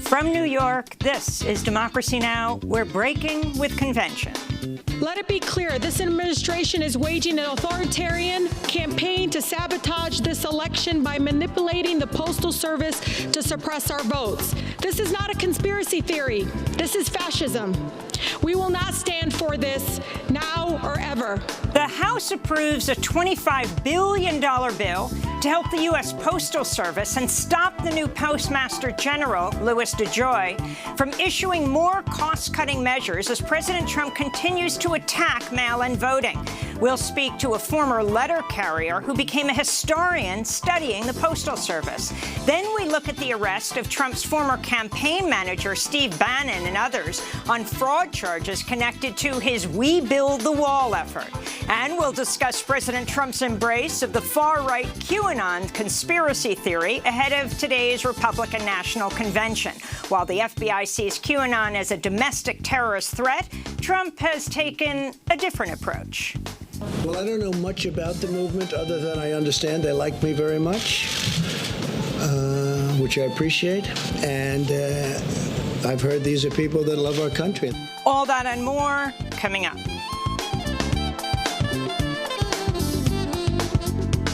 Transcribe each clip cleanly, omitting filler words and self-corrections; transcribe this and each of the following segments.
From New York, this is Democracy Now! We're breaking with convention. Let it be clear, this administration is waging an authoritarian campaign to sabotage this election by manipulating the Postal Service to suppress our votes. This is not a conspiracy theory. This is fascism. We will not stand for this now or ever. The House approves a $25 billion bill to help the U.S. Postal Service and stop the new Postmaster General, Louis DeJoy, from issuing more cost-cutting measures as President Trump continues to attack mail-in voting. We'll speak to a former letter carrier who became a historian studying the Postal Service. Then we look at the arrest of Trump's former campaign manager, Steve Bannon, and others on fraud charges connected to his We Build the Wall effort. And we'll discuss President Trump's embrace of the far-right QAnon conspiracy theory ahead of today's Republican National Convention. While the FBI sees QAnon as a domestic terrorist threat, Trump has taken a different approach. Well, I don't know much about the movement other than I understand they like me very much, which I appreciate. And I've heard these are people that love our country. All that and more coming up.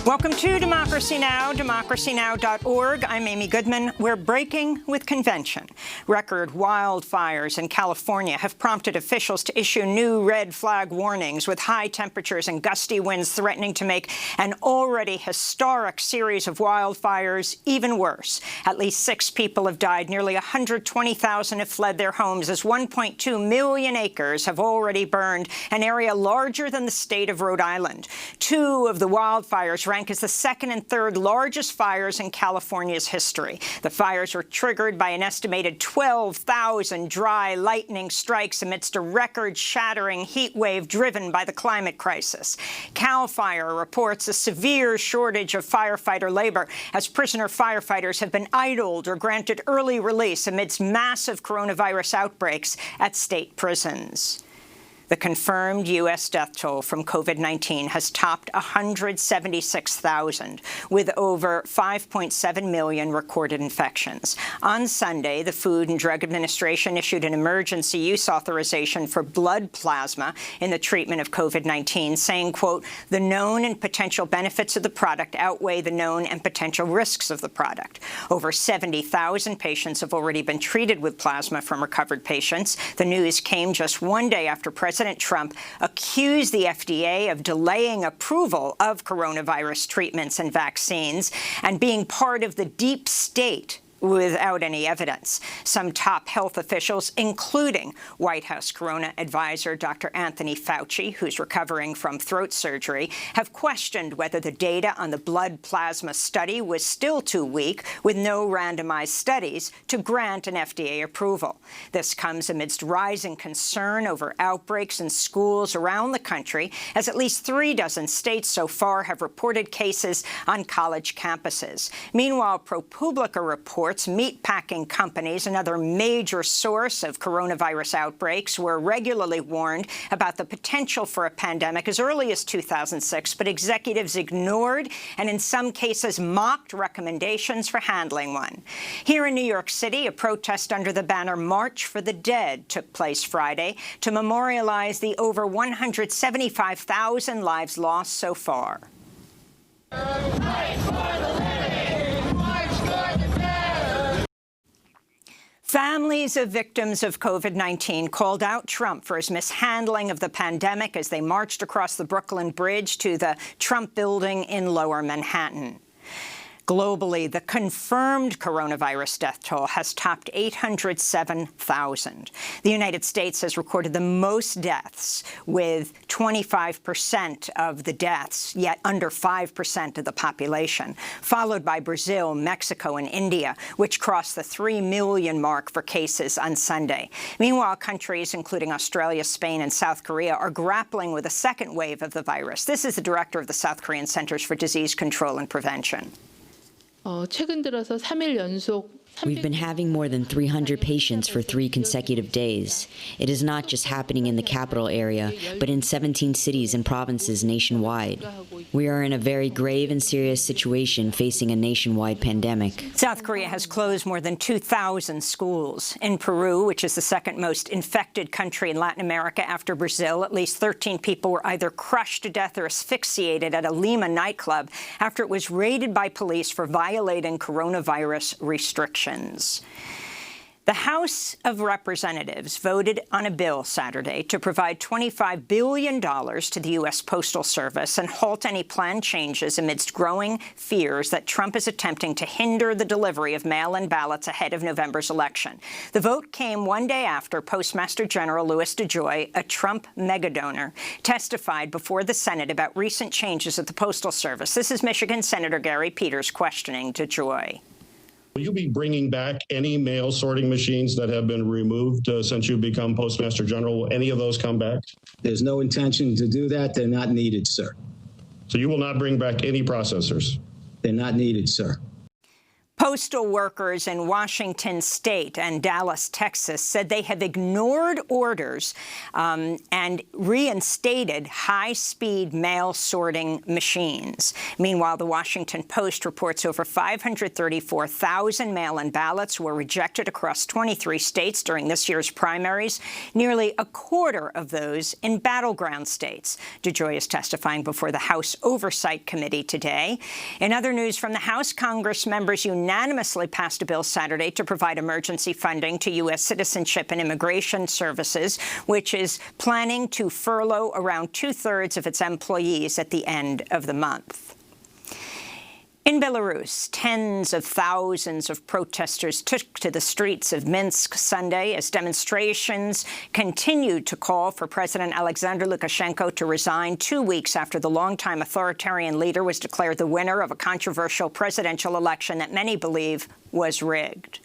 Welcome to Democracy Now!, democracynow.org. I'm Amy Goodman. We're breaking with convention. Record wildfires in California have prompted officials to issue new red flag warnings, with high temperatures and gusty winds threatening to make an already historic series of wildfires even worse. At least 6 people have died. Nearly 120,000 have fled their homes as 1.2 million acres have already burned, an area larger than the state of Rhode Island. 2 of the wildfires rank as the second and third largest fires in California's history. The fires were triggered by an estimated 12,000 dry lightning strikes amidst a record-shattering heat wave driven by the climate crisis. CAL FIRE reports a severe shortage of firefighter labor as prisoner firefighters have been idled or granted early release amidst massive coronavirus outbreaks at state prisons. The confirmed U.S. death toll from COVID-19 has topped 176,000, with over 5.7 million recorded infections. On Sunday, the Food and Drug Administration issued an emergency use authorization for blood plasma in the treatment of COVID-19, saying, quote, "The known and potential benefits of the product outweigh the known and potential risks of the product." Over 70,000 patients have already been treated with plasma from recovered patients. The news came just one day after President Trump accused the FDA of delaying approval of coronavirus treatments and vaccines and being part of the deep state without any evidence. Some top health officials, including White House Corona advisor Dr. Anthony Fauci, who's recovering from throat surgery, have questioned whether the data on the blood plasma study was still too weak, with no randomized studies, to grant an FDA approval. This comes amidst rising concern over outbreaks in schools around the country, as at least 36 states so far have reported cases on college campuses. Meanwhile, ProPublica reports meatpacking companies, another major source of coronavirus outbreaks, were regularly warned about the potential for a pandemic as early as 2006, but executives ignored and in some cases mocked recommendations for handling one. Here in New York City, a protest under the banner March for the Dead took place Friday to memorialize the over 175,000 lives lost so far. Families of victims of COVID-19 called out Trump for his mishandling of the pandemic as they marched across the Brooklyn Bridge to the Trump building in Lower Manhattan. Globally, the confirmed coronavirus death toll has topped 807,000. The United States has recorded the most deaths, with 25% of the deaths, yet under 5% of the population, followed by Brazil, Mexico, and India, which crossed the 3 million mark for cases on Sunday. Meanwhile, countries including Australia, Spain, and South Korea are grappling with a second wave of the virus. This is the director of the South Korean Centers for Disease Control and Prevention. 최근 들어서 3일 연속 We've been having more than 300 patients for 3 consecutive days. It is not just happening in the capital area, but in 17 cities and provinces nationwide. We are in a very grave and serious situation facing a nationwide pandemic. South Korea has closed more than 2,000 schools. In Peru, which is the second most infected country in Latin America after Brazil, at least 13 people were either crushed to death or asphyxiated at a Lima nightclub after it was raided by police for violating coronavirus restrictions. The House of Representatives voted on a bill Saturday to provide $25 billion to the U.S. Postal Service and halt any planned changes amidst growing fears that Trump is attempting to hinder the delivery of mail-in ballots ahead of November's election. The vote came one day after Postmaster General Louis DeJoy, a Trump megadonor, testified before the Senate about recent changes at the Postal Service. This is Michigan Senator Gary Peters questioning DeJoy. Will you be bringing back any mail sorting machines that have been removed since you've become Postmaster General? Will any of those come back? There's no intention to do that. They're not needed, sir. So you will not bring back any processors? They're not needed, sir. Postal workers in Washington State and Dallas, Texas, said they have ignored orders and reinstated high-speed mail sorting machines. Meanwhile, the Washington Post reports over 534,000 mail-in ballots were rejected across 23 states during this year's primaries, nearly a quarter of those in battleground states. DeJoy is testifying before the House Oversight Committee today. In other news from the House, Congress members unanimously passed a bill Saturday to provide emergency funding to U.S. Citizenship and Immigration Services, which is planning to furlough around 2/3 of its employees at the end of the month. In Belarus, tens of thousands of protesters took to the streets of Minsk Sunday as demonstrations continued to call for President Alexander Lukashenko to resign 2 weeks after the longtime authoritarian leader was declared the winner of a controversial presidential election that many believe was rigged.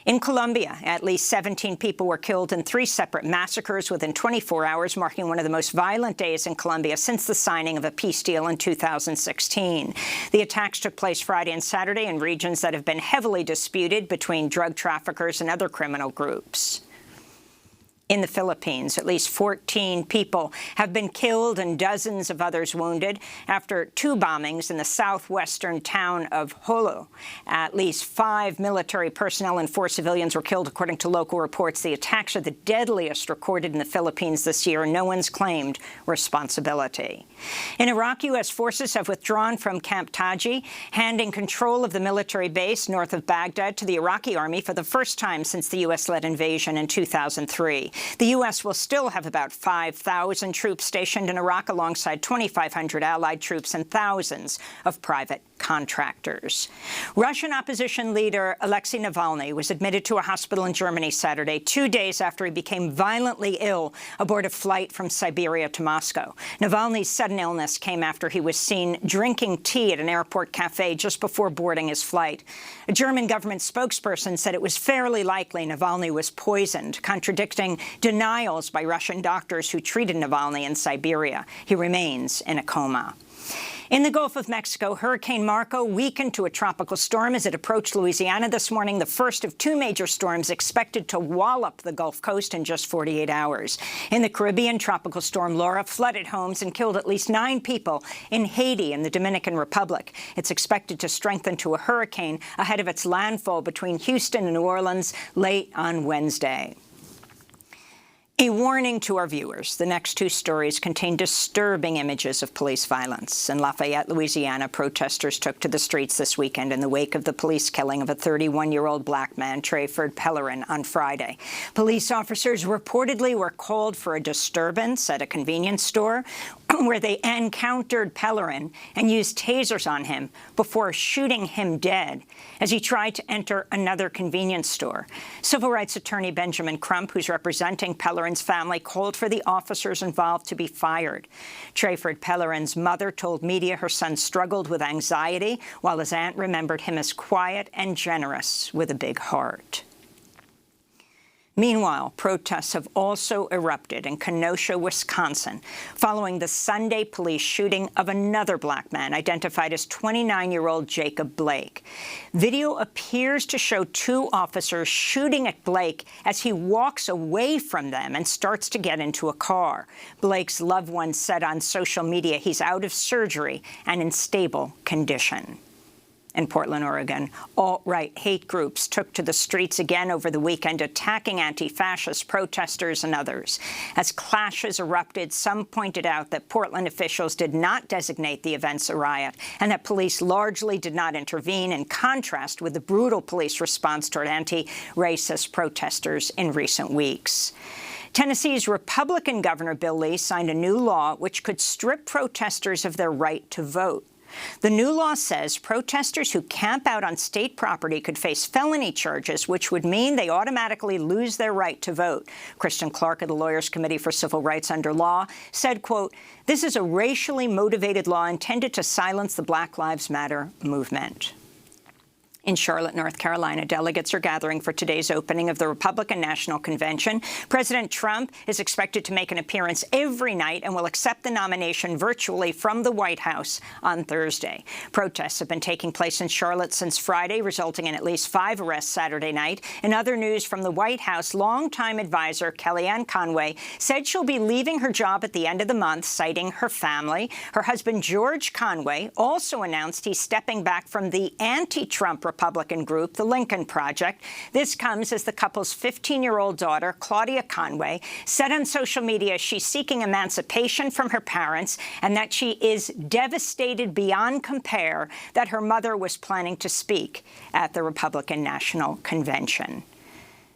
In Colombia, at least 17 people were killed in 3 separate massacres within 24 hours, marking one of the most violent days in Colombia since the signing of a peace deal in 2016. The attacks took place Friday and Saturday in regions that have been heavily disputed between drug traffickers and other criminal groups. In the Philippines, at least 14 people have been killed and dozens of others wounded after 2 bombings in the southwestern town of Jolo. At least 5 military personnel and 4 civilians were killed, according to local reports. The attacks are the deadliest recorded in the Philippines this year, and no one's claimed responsibility. In Iraq, U.S. forces have withdrawn from Camp Taji, handing control of the military base north of Baghdad to the Iraqi army for the first time since the U.S.-led invasion in 2003. The U.S. will still have about 5,000 troops stationed in Iraq alongside 2,500 allied troops and thousands of private contractors. Russian opposition leader Alexei Navalny was admitted to a hospital in Germany Saturday, 2 days after he became violently ill aboard a flight from Siberia to Moscow. Navalny's sudden illness came after he was seen drinking tea at an airport cafe just before boarding his flight. A German government spokesperson said it was fairly likely Navalny was poisoned, contradicting denials by Russian doctors who treated Navalny in Siberia. He remains in a coma. In the Gulf of Mexico, Hurricane Marco weakened to a tropical storm as it approached Louisiana this morning, the first of 2 major storms expected to wallop the Gulf Coast in just 48 hours. In the Caribbean, Tropical Storm Laura flooded homes and killed at least 9 people in Haiti and the Dominican Republic. It's expected to strengthen to a hurricane ahead of its landfall between Houston and New Orleans late on Wednesday. A warning to our viewers. The next 2 stories contain disturbing images of police violence. In Lafayette, Louisiana, protesters took to the streets this weekend in the wake of the police killing of a 31-year-old black man, Trayford Pellerin, on Friday. Police officers reportedly were called for a disturbance at a convenience store where they encountered Pellerin and used tasers on him before shooting him dead as he tried to enter another convenience store. Civil rights attorney Benjamin Crump, who's representing Pellerin's family, called for the officers involved to be fired. Trayford Pellerin's mother told media her son struggled with anxiety, while his aunt remembered him as quiet and generous with a big heart. Meanwhile, protests have also erupted in Kenosha, Wisconsin, following the Sunday police shooting of another black man identified as 29-year-old Jacob Blake. Video appears to show two officers shooting at Blake as he walks away from them and starts to get into a car. Blake's loved ones said on social media he's out of surgery and in stable condition. In Portland, Oregon, alt-right hate groups took to the streets again over the weekend, attacking anti-fascist protesters and others. As clashes erupted, some pointed out that Portland officials did not designate the events a riot and that police largely did not intervene, in contrast with the brutal police response toward anti-racist protesters in recent weeks. Tennessee's Republican Governor Bill Lee signed a new law which could strip protesters of their right to vote. The new law says protesters who camp out on state property could face felony charges, which would mean they automatically lose their right to vote. Kristen Clark of the Lawyers Committee for Civil Rights Under Law said, quote, "This is a racially motivated law intended to silence the Black Lives Matter movement." In Charlotte, North Carolina, delegates are gathering for today's opening of the Republican National Convention. President Trump is expected to make an appearance every night and will accept the nomination virtually from the White House on Thursday. Protests have been taking place in Charlotte since Friday, resulting in at least 5 arrests Saturday night. In other news from the White House, longtime advisor Kellyanne Conway said she'll be leaving her job at the end of the month, citing her family. Her husband, George Conway, also announced he's stepping back from the anti-Trump Republican group, the Lincoln Project. This comes as the couple's 15-year-old daughter, Claudia Conway, said on social media she's seeking emancipation from her parents and that she is devastated beyond compare that her mother was planning to speak at the Republican National Convention.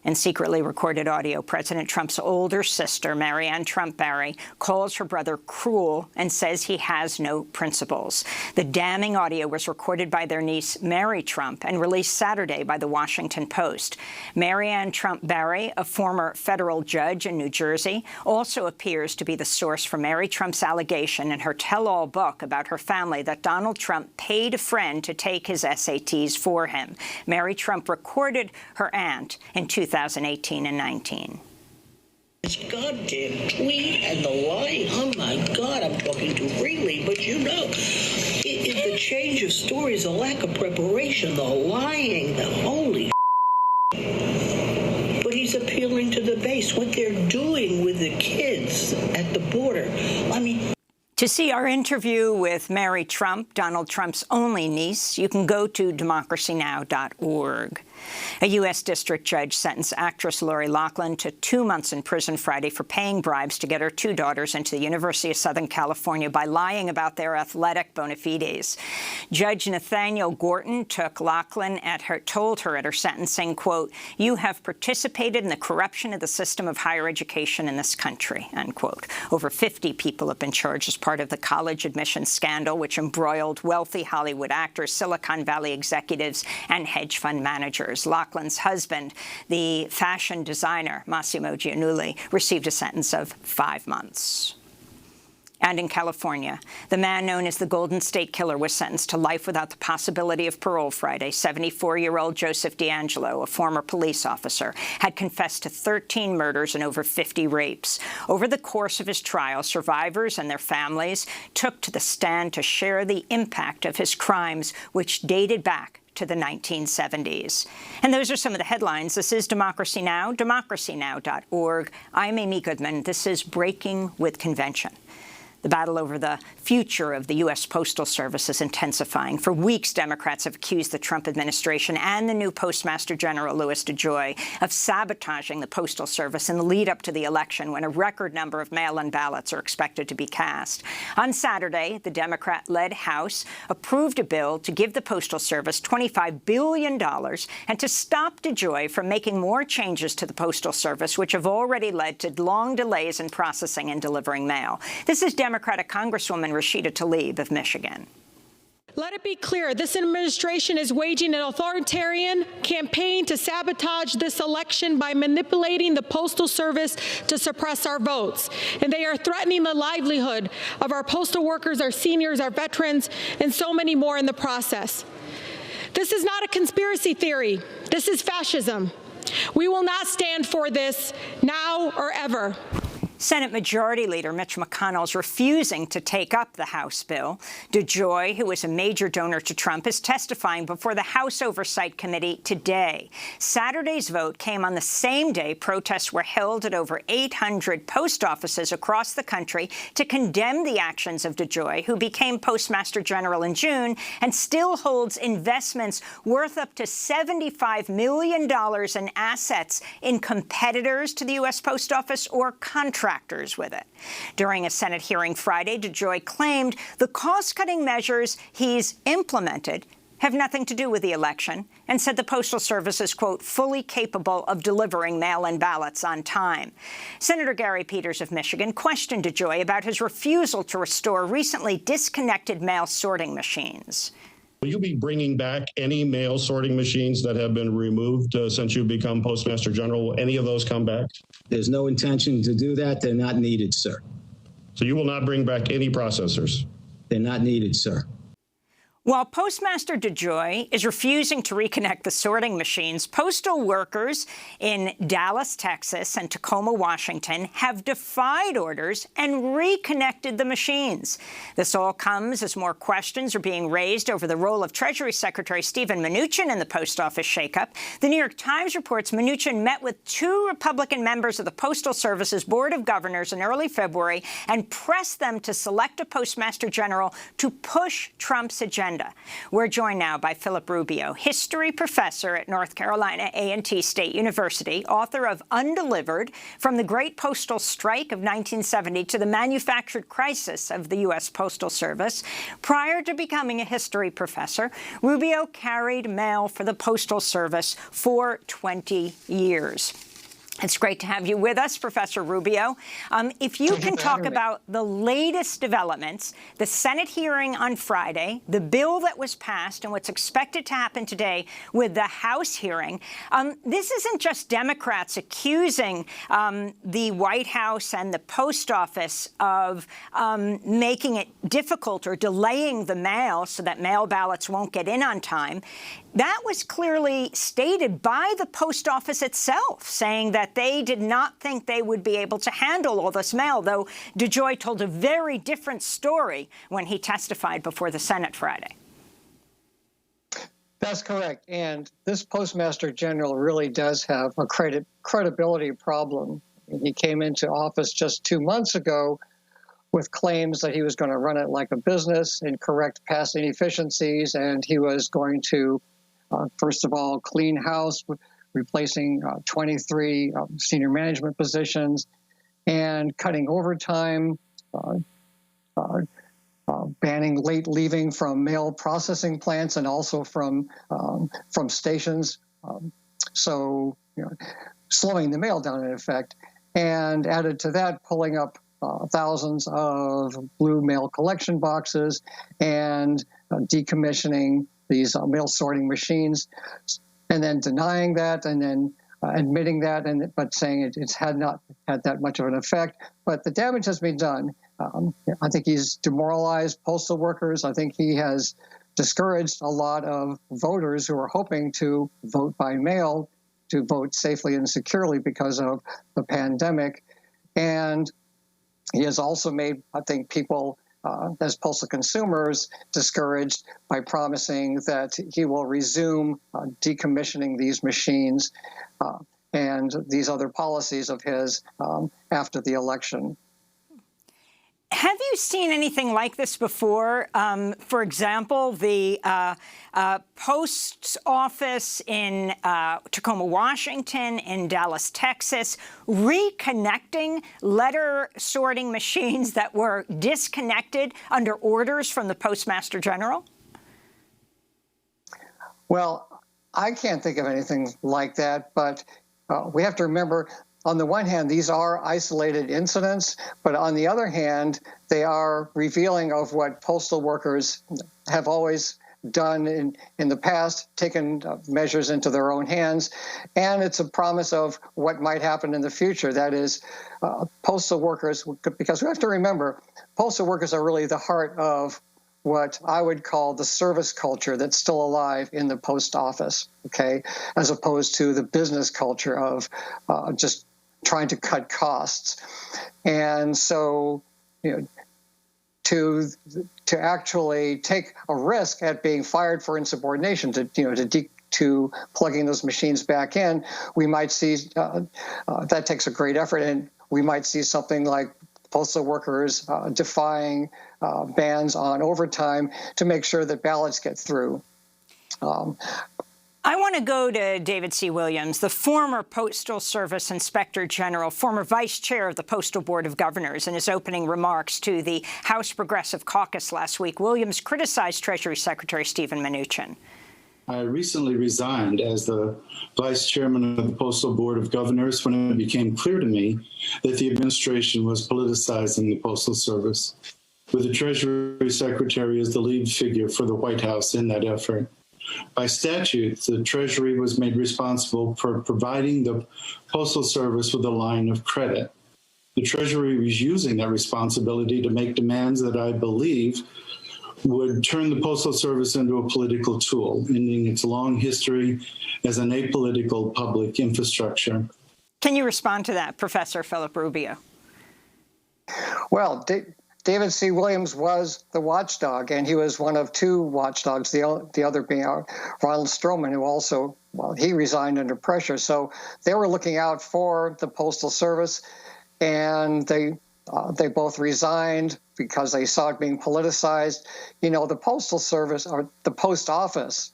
In secretly recorded audio, President Trump's older sister, Marianne Trump Barry, calls her brother cruel and says he has no principles. The damning audio was recorded by their niece, Mary Trump, and released Saturday by the Washington Post. Marianne Trump Barry, a former federal judge in New Jersey, also appears to be the source for Mary Trump's allegation in her tell-all book about her family that Donald Trump paid a friend to take his SATs for him. Mary Trump recorded her aunt in 2018 and 19. This goddamn tweet and the lie. Oh my God, I'm talking too freely, but you know, the change of stories, the lack of preparation, the lying, the holy. But he's appealing to the base, what they're doing with the kids at the border. I mean. To see our interview with Mary Trump, Donald Trump's only niece, you can go to DemocracyNow.org. A U.S. district judge sentenced actress Lori Loughlin to 2 months in prison Friday for paying bribes to get her 2 daughters into the University of Southern California by lying about their athletic bona fides. Judge Nathaniel Gorton took Loughlin told her at her sentencing, quote, "You have participated in the corruption of the system of higher education in this country," unquote. Over 50 people have been charged as part of the college admissions scandal, which embroiled wealthy Hollywood actors, Silicon Valley executives, and hedge fund managers. Loughlin's husband, the fashion designer Massimo Giannulli, received a sentence of 5 months. And in California, the man known as the Golden State Killer was sentenced to life without the possibility of parole Friday. 74-year-old Joseph D'Angelo, a former police officer, had confessed to 13 murders and over 50 rapes. Over the course of his trial, survivors and their families took to the stand to share the impact of his crimes, which dated back to the 1970s. And those are some of the headlines. This is Democracy Now!, DemocracyNow.org. I'm Amy Goodman. This is Breaking with Convention. The battle over the future of the U.S. Postal Service is intensifying. For weeks, Democrats have accused the Trump administration and the new Postmaster General, Louis DeJoy, of sabotaging the Postal Service in the lead-up to the election when a record number of mail-in ballots are expected to be cast. On Saturday, the Democrat-led House approved a bill to give the Postal Service $25 billion and to stop DeJoy from making more changes to the Postal Service, which have already led to long delays in processing and delivering mail. This is Democratic Congresswoman Rashida Tlaib of Michigan. Let it be clear, this administration is waging an authoritarian campaign to sabotage this election by manipulating the Postal Service to suppress our votes. And they are threatening the livelihood of our postal workers, our seniors, our veterans, and so many more in the process. This is not a conspiracy theory. This is fascism. We will not stand for this now or ever. Senate Majority Leader Mitch McConnell is refusing to take up the House bill. DeJoy, who is a major donor to Trump, is testifying before the House Oversight Committee today. Saturday's vote came on the same day protests were held at over 800 post offices across the country to condemn the actions of DeJoy, who became Postmaster General in June and still holds investments worth up to $75 million in assets in competitors to the U.S. Post Office or contractors with it. During a Senate hearing Friday, DeJoy claimed the cost-cutting measures he's implemented have nothing to do with the election and said the Postal Service is, quote, fully capable of delivering mail-in ballots on time. Senator Gary Peters of Michigan questioned DeJoy about his refusal to restore recently disconnected mail sorting machines. Will you be bringing back any mail sorting machines that have been removed since you've become Postmaster General? Will any of those come back? There's no intention to do that. They're not needed, sir. So you will not bring back any processors? They're not needed, sir. While Postmaster DeJoy is refusing to reconnect the sorting machines, postal workers in Dallas, Texas, and Tacoma, Washington have defied orders and reconnected the machines. This all comes as more questions are being raised over the role of Treasury Secretary Steven Mnuchin in the post office shakeup. The New York Times reports Mnuchin met with 2 Republican members of the Postal Service's Board of Governors in early February and pressed them to select a Postmaster General to push Trump's agenda. We're joined now by Philip Rubio, history professor at North Carolina A&T State University, author of Undelivered: From the Great Postal Strike of 1970 to the Manufactured Crisis of the U.S. Postal Service. Prior to becoming a history professor, Rubio carried mail for the Postal Service for 20 years. It's great to have you with us, Professor Rubio. If you can talk about the latest developments, the Senate hearing on Friday, the bill that was passed, and what's expected to happen today with the House hearing. This isn't just Democrats accusing the White House and the Post Office of making it difficult or delaying the mail so that mail ballots won't get in on time. That was clearly stated by the Post Office itself, saying that they did not think they would be able to handle all this mail, though DeJoy told a very different story when he testified before the Senate Friday. That's correct. And this Postmaster General really does have a credibility problem. He came into office just 2 months ago with claims that he was going to run it like a business and correct past inefficiencies, and he was going to first of all, clean house, replacing 23 senior management positions, and cutting overtime, banning late leaving from mail processing plants and also from stations. So, slowing the mail down in effect, and added to that, pulling up thousands of blue mail collection boxes and decommissioning these mail sorting machines, and then denying that, and then admitting that, but saying it's had not had that much of an effect. But the damage has been done. I think he's demoralized postal workers. I think he has discouraged a lot of voters who are hoping to vote by mail to vote safely and securely because of the pandemic. And he has also made, I think, people as postal consumers discouraged by promising that he will resume decommissioning these machines and these other policies of his after the election. Have you seen anything like this before? For example, the post office in Tacoma, Washington, in Dallas, Texas, reconnecting letter sorting machines that were disconnected under orders from the Postmaster General? Well, I can't think of anything like that, but we have to remember, on the one hand, these are isolated incidents, but on the other hand, they are revealing of what postal workers have always done in the past, taken measures into their own hands, and it's a promise of what might happen in the future. That is, postal workers, because we have to remember, postal workers are really the heart of what I would call the service culture that's still alive in the post office, okay, as opposed to the business culture of just trying to cut costs. And so, to actually take a risk at being fired for insubordination, to plugging those machines back in, we might see that takes a great effort, and we might see something like postal workers defying bans on overtime to make sure that ballots get through. I want to go to David C. Williams, the former Postal Service Inspector General, former Vice Chair of the Postal Board of Governors. In his opening remarks to the House Progressive Caucus last week, Williams criticized Treasury Secretary Stephen Mnuchin. I recently resigned as the Vice Chairman of the Postal Board of Governors when it became clear to me that the administration was politicizing the Postal Service, with the Treasury Secretary as the lead figure for the White House in that effort. By statute, the Treasury was made responsible for providing the Postal Service with a line of credit. The Treasury was using that responsibility to make demands that I believe would turn the Postal Service into a political tool, ending its long history as an apolitical public infrastructure. Can you respond to that, Professor Philip Rubio? Well, David C. Williams was the watchdog, and he was one of two watchdogs, the other being Ronald Stroman, who also, he resigned under pressure. So they were looking out for the Postal Service, and they both resigned because they saw it being politicized. The Postal Service, or the Post Office,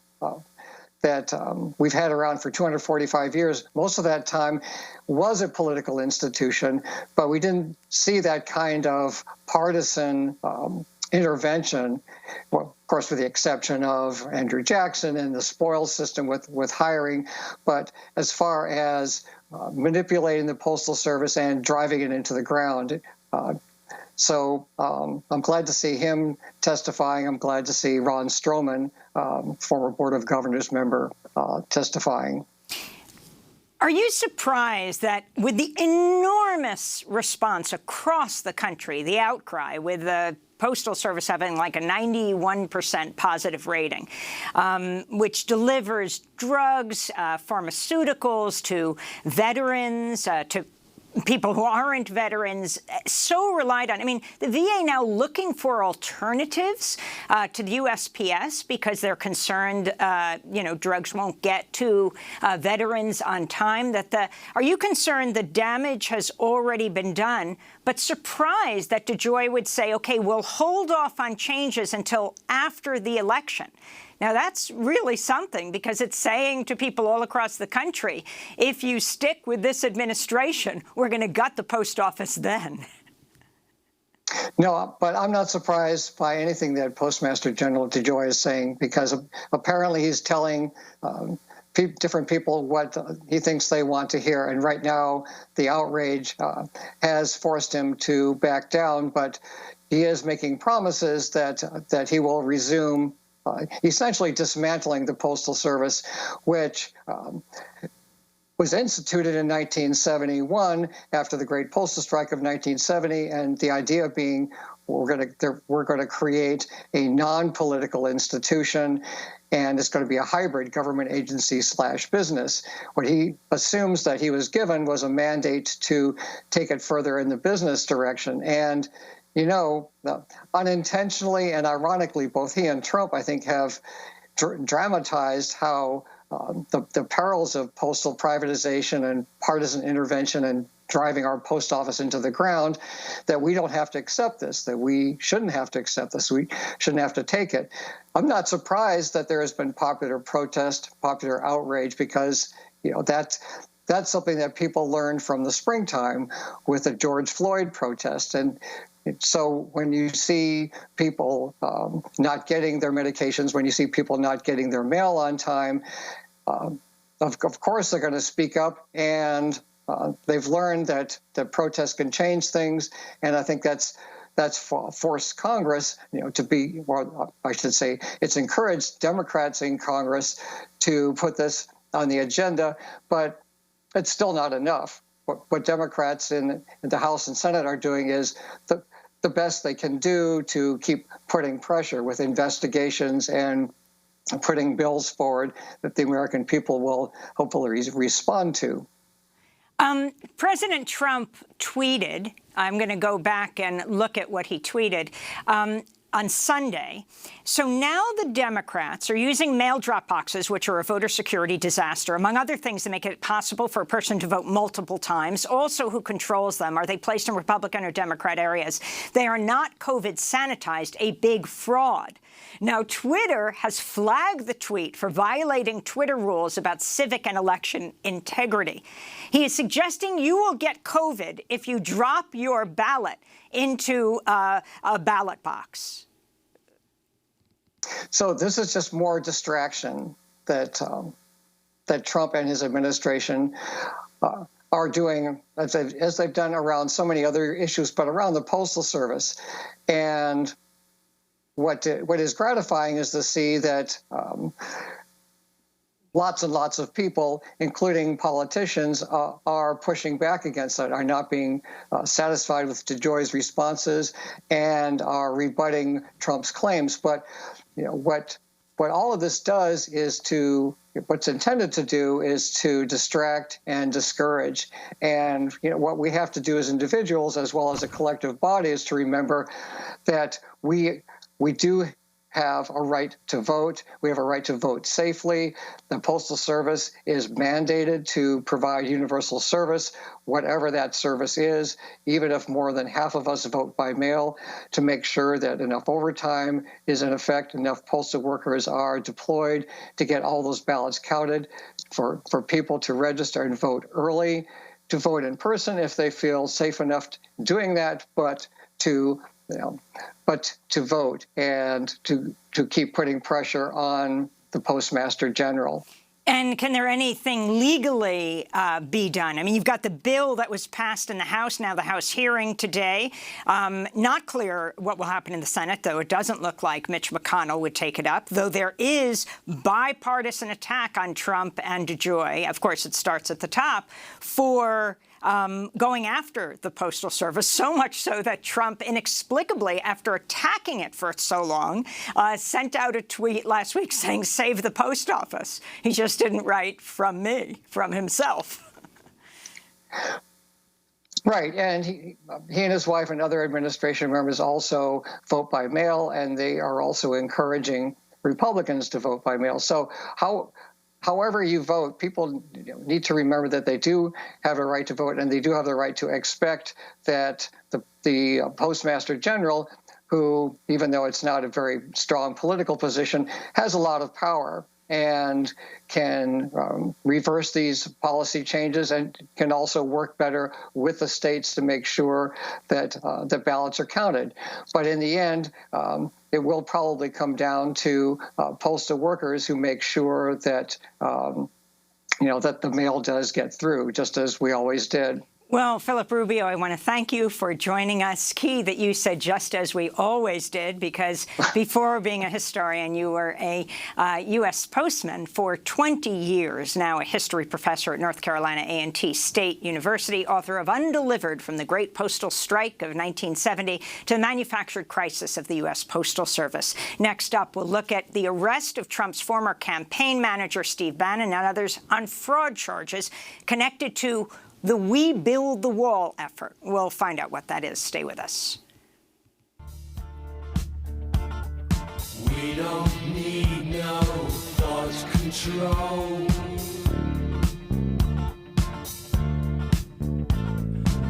that we've had around for 245 years, most of that time was a political institution, but we didn't see that kind of partisan intervention, well, of course, with the exception of Andrew Jackson and the spoils system with hiring. But as far as manipulating the Postal Service and driving it into the ground, so I'm glad to see him testifying. I'm glad to see Ron Stroman, former Board of Governors member, testifying. Are you surprised that with the enormous response across the country, the outcry, with the Postal Service having like a 91% positive rating, which delivers drugs, pharmaceuticals to veterans, to people who aren't veterans, so relied on. I mean, the VA now looking for alternatives to the USPS because they're concerned, drugs won't get to veterans on time. Are you concerned the damage has already been done, but surprised that DeJoy would say, okay, we'll hold off on changes until after the election? Now, that's really something, because it's saying to people all across the country, if you stick with this administration, we're going to gut the post office then. No, but I'm not surprised by anything that Postmaster General DeJoy is saying, because apparently he's telling different people what he thinks they want to hear. And right now, the outrage has forced him to back down, but he is making promises that he will resume essentially dismantling the Postal Service, which was instituted in 1971 after the Great Postal Strike of 1970, and the idea being we're going to create a non-political institution, and it's going to be a hybrid government agency / business. What he assumes that he was given was a mandate to take it further in the business direction. And unintentionally and ironically, both he and Trump, I think, have dramatized how the perils of postal privatization and partisan intervention and driving our post office into the ground, that we don't have to accept this, that we shouldn't have to accept this, we shouldn't have to take it. I'm not surprised that there has been popular protest, popular outrage, because that's something that people learned from the springtime with the George Floyd protest. And so when you see people not getting their medications, when you see people not getting their mail on time, of course they're going to speak up, and they've learned that protests can change things. And I think that's forced Congress, to be, or I should say, it's encouraged Democrats in Congress to put this on the agenda, but it's still not enough. What Democrats in the House and Senate are doing is the best they can do to keep putting pressure with investigations and putting bills forward that the American people will hopefully respond to. President Trump tweeted, I'm going to go back and look at what he tweeted, on Sunday. So now the Democrats are using mail drop boxes, which are a voter security disaster, among other things that make it possible for a person to vote multiple times. Also, who controls them? Are they placed in Republican or Democrat areas? They are not COVID sanitized, a big fraud. Now, Twitter has flagged the tweet for violating Twitter rules about civic and election integrity. He is suggesting you will get COVID if you drop your ballot into a ballot box. So this is just more distraction that that Trump and his administration are doing, as they've done around so many other issues, but around the Postal Service. And what is gratifying is to see that lots and lots of people, including politicians, are pushing back against it, are not being satisfied with DeJoy's responses, and are rebutting Trump's claims. But what all of this does is what's intended to do is to distract and discourage. And what we have to do as individuals, as well as a collective body, is to remember that we do have a right to vote. We have a right to vote safely. The Postal Service is mandated to provide universal service, whatever that service is, even if more than half of us vote by mail, to make sure that enough overtime is in effect, enough postal workers are deployed to get all those ballots counted, for people to register and vote early, to vote in person if they feel safe enough doing that, but to vote and to keep putting pressure on the Postmaster General. And can there anything legally be done? I mean, you've got the bill that was passed in the House, now the House hearing today. Not clear what will happen in the Senate, though it doesn't look like Mitch McConnell would take it up, though there is bipartisan attack on Trump and DeJoy. Of course, it starts at the top for going after the Postal Service, so much so that Trump inexplicably, after attacking it for so long, sent out a tweet last week saying, "Save the post office." He just didn't write "from me," from himself. Right, and he and his wife and other administration members also vote by mail, and they are also encouraging Republicans to vote by mail. So however you vote, people need to remember that they do have a right to vote, and they do have the right to expect that the Postmaster General, who, even though it's not a very strong political position, has a lot of power and can reverse these policy changes, and can also work better with the states to make sure that the ballots are counted. But in the end, it will probably come down to postal workers who make sure that that the mail does get through, just as we always did. Well, Philip Rubio, I want to thank you for joining us. Key that you said "just as we always did," because before being a historian, you were a U.S. postman for 20 years, now a history professor at North Carolina A&T State University, author of Undelivered: From the Great Postal Strike of 1970 to the Manufactured Crisis of the U.S. Postal Service. Next up, we'll look at the arrest of Trump's former campaign manager, Steve Bannon, and others on fraud charges connected to the We Build the Wall effort. We'll find out what that is. Stay with us. We don't need no thought control.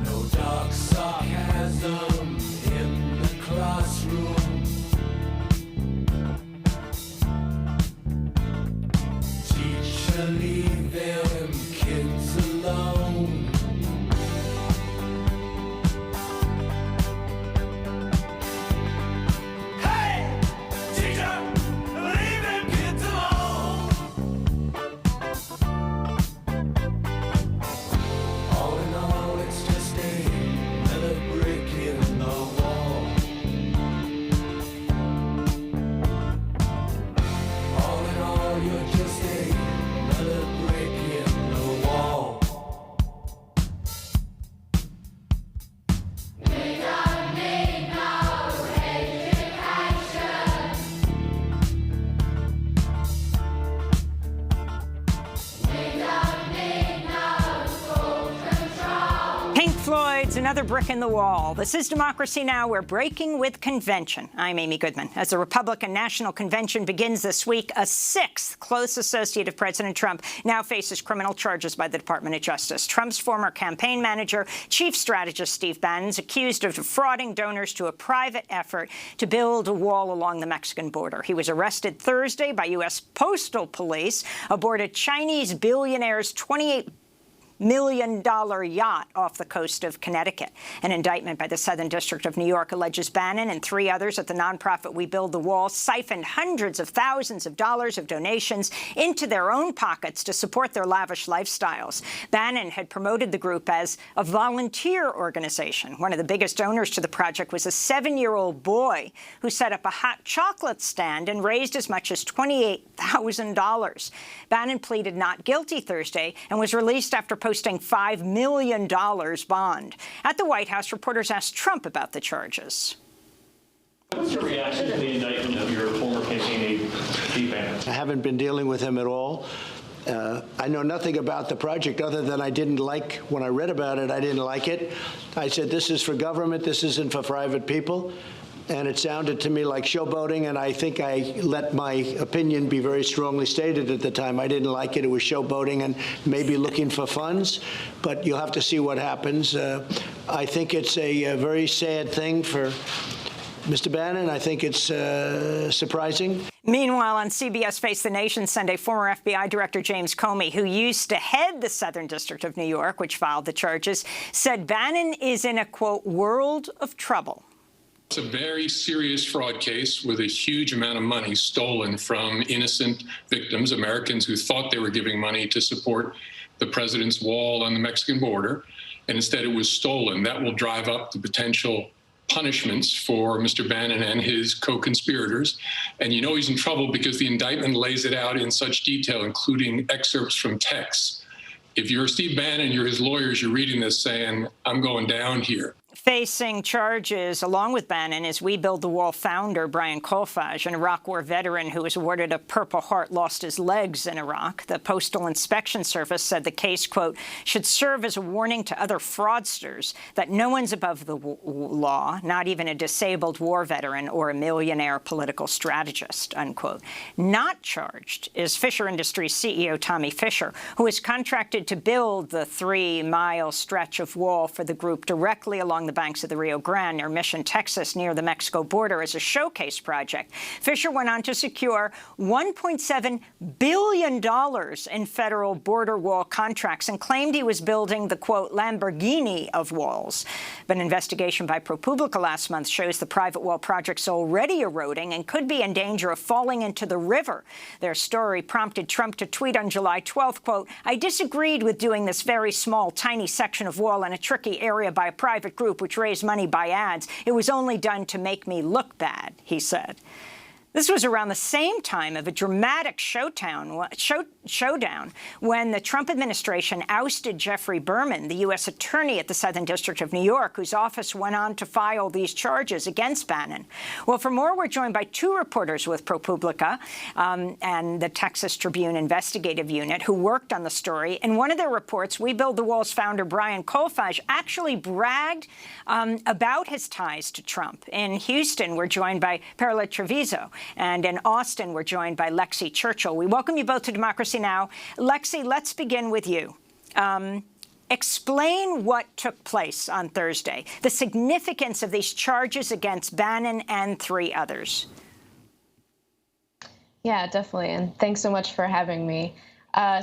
No dark sarcasm in the classroom. Teacher, leave them kids alone. Floyd's another brick in the wall. This is Democracy Now! We're breaking with convention. I'm Amy Goodman. As the Republican National Convention begins this week, a sixth close associate of President Trump now faces criminal charges by the Department of Justice. Trump's former campaign manager, chief strategist Steve Bannon, is accused of defrauding donors to a private effort to build a wall along the Mexican border. He was arrested Thursday by U.S. Postal Police aboard a Chinese billionaire's $28 million yacht off the coast of Connecticut. An indictment by the Southern District of New York alleges Bannon and three others at the nonprofit We Build the Wall siphoned hundreds of thousands of dollars of donations into their own pockets to support their lavish lifestyles. Bannon had promoted the group as a volunteer organization. One of the biggest donors to the project was a 7-year-old boy who set up a hot chocolate stand and raised as much as $28,000. Bannon pleaded not guilty Thursday and was released after posting $5 million bond. At the White House, reporters asked Trump about the charges. What's your reaction to the indictment of your former campaign aide, Steve Bannon? I haven't been dealing with him at all. I know nothing about the project other than I didn't like, when I read about it, I didn't like it. I said, this is for government, this isn't for private people. And it sounded to me like showboating, and I think I let my opinion be very strongly stated at the time. I didn't like it. It was showboating and maybe looking for funds, but you'll have to see what happens. I think it's a very sad thing for Mr. Bannon. I think it's surprising. Meanwhile, on CBS Face the Nation Sunday, former FBI Director James Comey, who used to head the Southern District of New York, which filed the charges, said Bannon is in a, quote, world of trouble. It's a very serious fraud case with a huge amount of money stolen from innocent victims, Americans who thought they were giving money to support the president's wall on the Mexican border, and instead it was stolen. That will drive up the potential punishments for Mr. Bannon and his co-conspirators. And you know he's in trouble because the indictment lays it out in such detail, including excerpts from texts. If you're Steve Bannon, you're his lawyers, you're reading this saying, I'm going down here. Facing charges, along with Bannon, is We Build the Wall founder Brian Kolfage, an Iraq War veteran who was awarded a Purple Heart, lost his legs in Iraq. The Postal Inspection Service said the case, quote, should serve as a warning to other fraudsters that no one's above the law, not even a disabled war veteran or a millionaire political strategist, unquote. Not charged is Fisher Industries CEO Tommy Fisher, who is contracted to build the 3-mile stretch of wall for the group directly along the banks of the Rio Grande near Mission, Texas, near the Mexico border as a showcase project. Fisher went on to secure $1.7 billion in federal border wall contracts and claimed he was building the, quote, Lamborghini of walls. But an investigation by ProPublica last month shows the private wall project's already eroding and could be in danger of falling into the river. Their story prompted Trump to tweet on July 12th, quote, I disagreed with doing this very small, tiny section of wall in a tricky area by a private group which raised money by ads. It was only done to make me look bad, he said. This was around the same time of a dramatic showdown when the Trump administration ousted Jeffrey Berman, the U.S. attorney at the Southern District of New York, whose office went on to file these charges against Bannon. Well, for more, we're joined by two reporters with ProPublica and the Texas Tribune investigative unit who worked on the story. In one of their reports, We Build the Wall's founder Brian Kolfage actually bragged about his ties to Trump. In Houston, we're joined by Perla Trevizo. And in Austin, we're joined by Lexi Churchill. We welcome you both to Democracy Now! Lexi, let's begin with you. Explain what took place on Thursday, the significance of these charges against Bannon and three others. Yeah, definitely. And thanks so much for having me.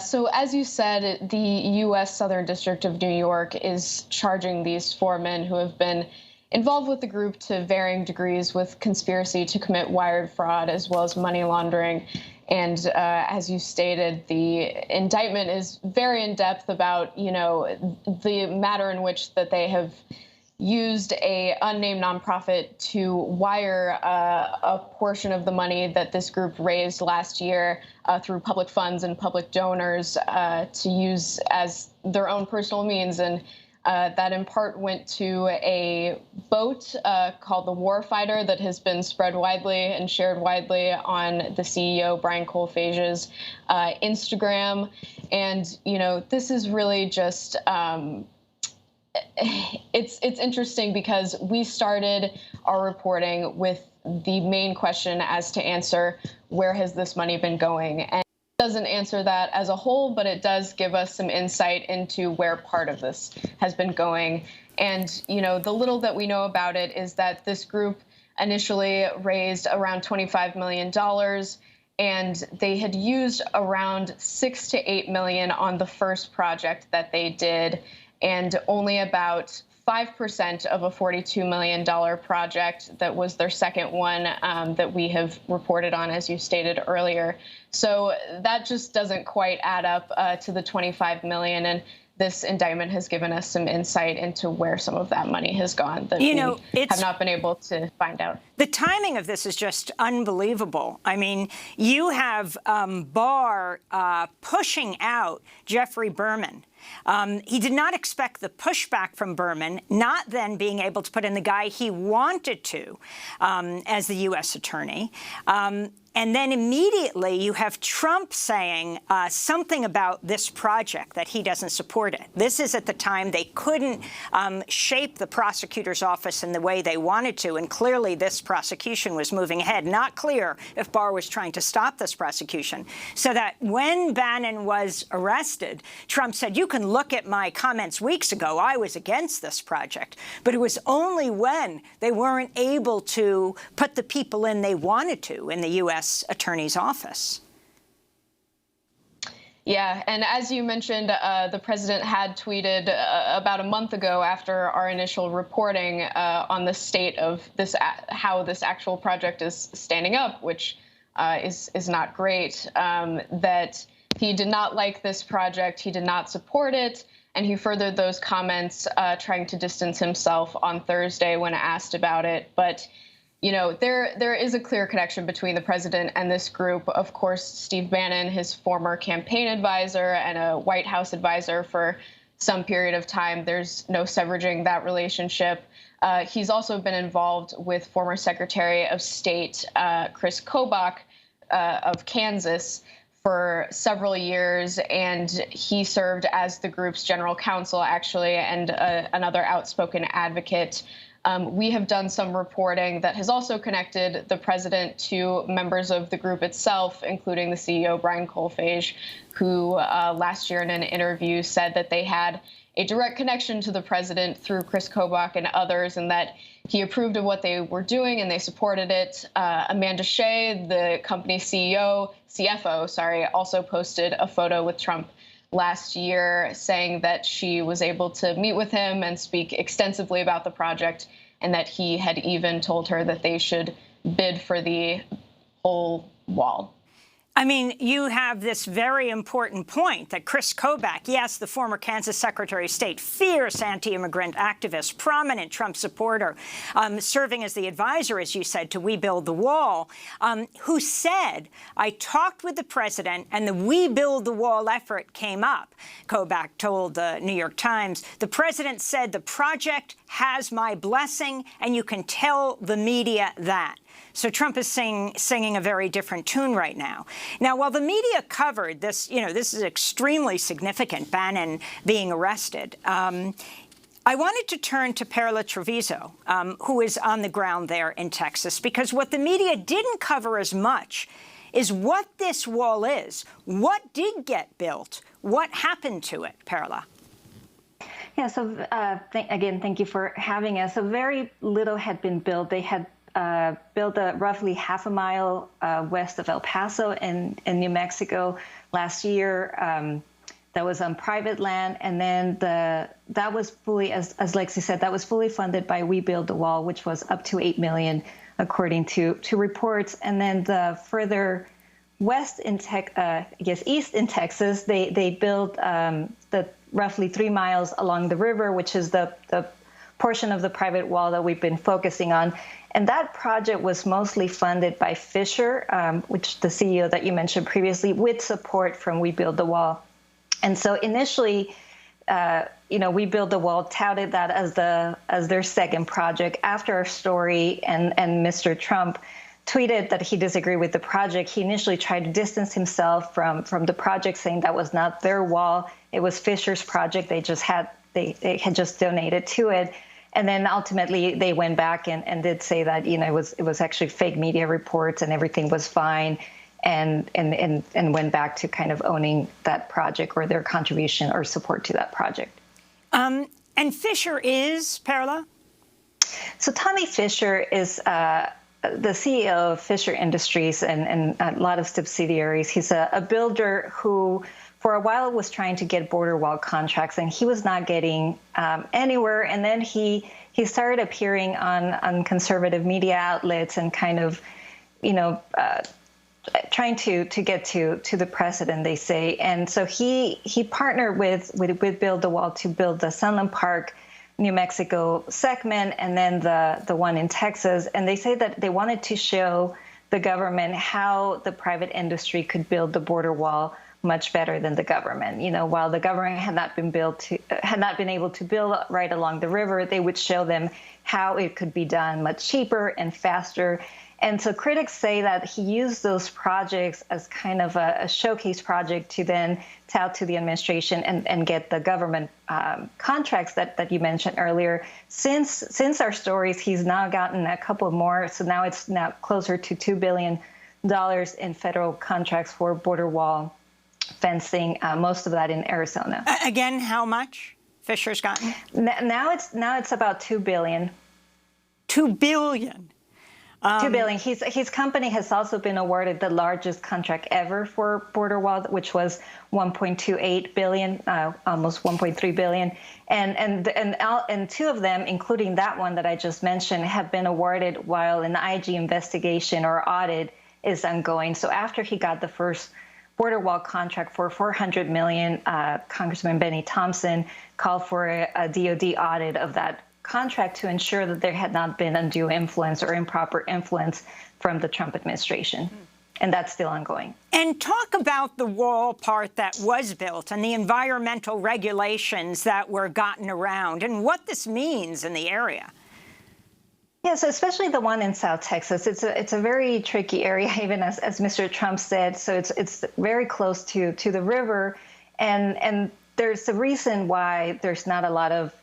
So as you said, the U.S. Southern District of New York is charging these four men who have been involved with the group to varying degrees with conspiracy to commit wire fraud as well as money laundering. And as you stated, the indictment is very in-depth about, the matter in which that they have used a unnamed nonprofit to wire a portion of the money that this group raised last year through public funds and public donors to use as their own personal means. And that in part went to a boat called the Warfighter that has been spread widely and shared widely on the CEO, Brian Kolfage's Instagram. And, this is really just it's interesting because we started our reporting with the main question as to answer, where has this money been going? And it doesn't answer that as a whole, but it does give us some insight into where part of this has been going. And, you know, the little that we know about it is that this group initially raised around $25 million, and they had used around $6 to $8 million on the first project that they did, and only about 5% of a $42 million project that was their second one that we have reported on, as you stated earlier. So that just doesn't quite add up to the $25 million. And this indictment has given us some insight into where some of that money has gone that we have not been able to find out. The timing of this is just unbelievable. I mean, you have Barr pushing out Jeffrey Berman. He did not expect the pushback from Berman, not then being able to put in the guy he wanted to as the U.S. attorney. And then immediately you have Trump saying something about this project, that he doesn't support it. This is at the time they couldn't shape the prosecutor's office in the way they wanted to. And clearly this prosecution was moving ahead. Not clear if Barr was trying to stop this prosecution. So that when Bannon was arrested, Trump said, you can look at my comments weeks ago. I was against this project. But it was only when they weren't able to put the people in they wanted to in the U.S. Attorney's office. Yeah, and as you mentioned, the president had tweeted about a month ago after our initial reporting on the state of this, how this actual project is standing up, which is not great, that he did not like this project, he did not support it, and he furthered those comments trying to distance himself on Thursday when asked about it. But you know, there is a clear connection between the president and this group. Of course, Steve Bannon, his former campaign advisor and a White House advisor for some period of time. There's no severing that relationship. He's also been involved with former Secretary of State Chris Kobach of Kansas for several years, and he served as the group's general counsel, actually, and another outspoken advocate. We have done some reporting that has also connected the president to members of the group itself, including the CEO, Brian Kolfage, who last year in an interview said that they had a direct connection to the president through Chris Kobach and others, and that he approved of what they were doing and they supported it. Amanda Shea, the company CFO, also posted a photo with Trump last year saying that she was able to meet with him and speak extensively about the project, and that he had even told her that they should bid for the whole wall. I mean, you have this very important point that Chris Kobach, yes, the former Kansas Secretary of State, fierce anti-immigrant activist, prominent Trump supporter, serving as the advisor, as you said, to We Build the Wall, who said, I talked with the president and the We Build the Wall effort came up. Kobach told the New York Times, the president said the project has my blessing, and you can tell the media that. So Trump is singing a very different tune right now. Now, while the media covered this, this is extremely significant, Bannon being arrested, I wanted to turn to Perla Trevizo, who is on the ground there in Texas, because what the media didn't cover as much is what this wall is. What did get built? What happened to it, Perla? Yeah, so again, thank you for having us. So very little had been built. They had built roughly half a mile west of El Paso in New Mexico last year. That was on private land. And then that was fully, as Lexi said, that was fully funded by We Build the Wall, which was up to $8 million, according to reports. And then the further west in east in Texas, they built the roughly 3 miles along the river, which is the portion of the private wall that we've been focusing on. And that project was mostly funded by Fisher, which the CEO that you mentioned previously, with support from We Build the Wall. And so initially, We Build the Wall touted that as their second project after our story, and Mr. Trump tweeted that he disagreed with the project. He initially tried to distance himself from the project, saying that was not their wall. It was Fisher's project. They they had just donated to it. And then ultimately they went back and did say that, it was actually fake media reports and everything was fine, and went back to kind of owning that project or their contribution or support to that project. And Fisher is, Perla? So Tommy Fisher is the CEO of Fisher Industries and a lot of subsidiaries. He's a builder who for a while was trying to get border wall contracts, and he was not getting anywhere. And then he started appearing on conservative media outlets and kind of, trying to get to the president, they say. And so he partnered with Build the Wall to build the Sunland Park, New Mexico segment, and then the one in Texas. And they say that they wanted to show the government how the private industry could build the border wall much better than the government. While the government had not been able to build right along the river, they would show them how it could be done much cheaper and faster. And so critics say that he used those projects as kind of a showcase project to then tout to the administration and get the government contracts that you mentioned earlier. Since our stories, he's now gotten a couple more. So now it's closer to $2 billion in federal contracts for border wall fencing, most of that in Arizona. Again, how much Fisher's gotten? Now it's about $2 billion. $2 billion. $2 billion. His company has also been awarded the largest contract ever for border wall, which was $1.28 billion, almost $1.3 billion, and two of them, including that one that I just mentioned, have been awarded while an IG investigation or audit is ongoing. So after he got the first border wall contract for $400 million, Congressman Benny Thompson called for a DOD audit of that contract to ensure that there had not been undue influence or improper influence from the Trump administration. And that's still ongoing. And talk about the wall part that was built and the environmental regulations that were gotten around and what this means in the area. Yes, especially the one in South Texas. It's a very tricky area, even as Mr. Trump said. So it's very close to the river, and there's a reason why there's not a lot of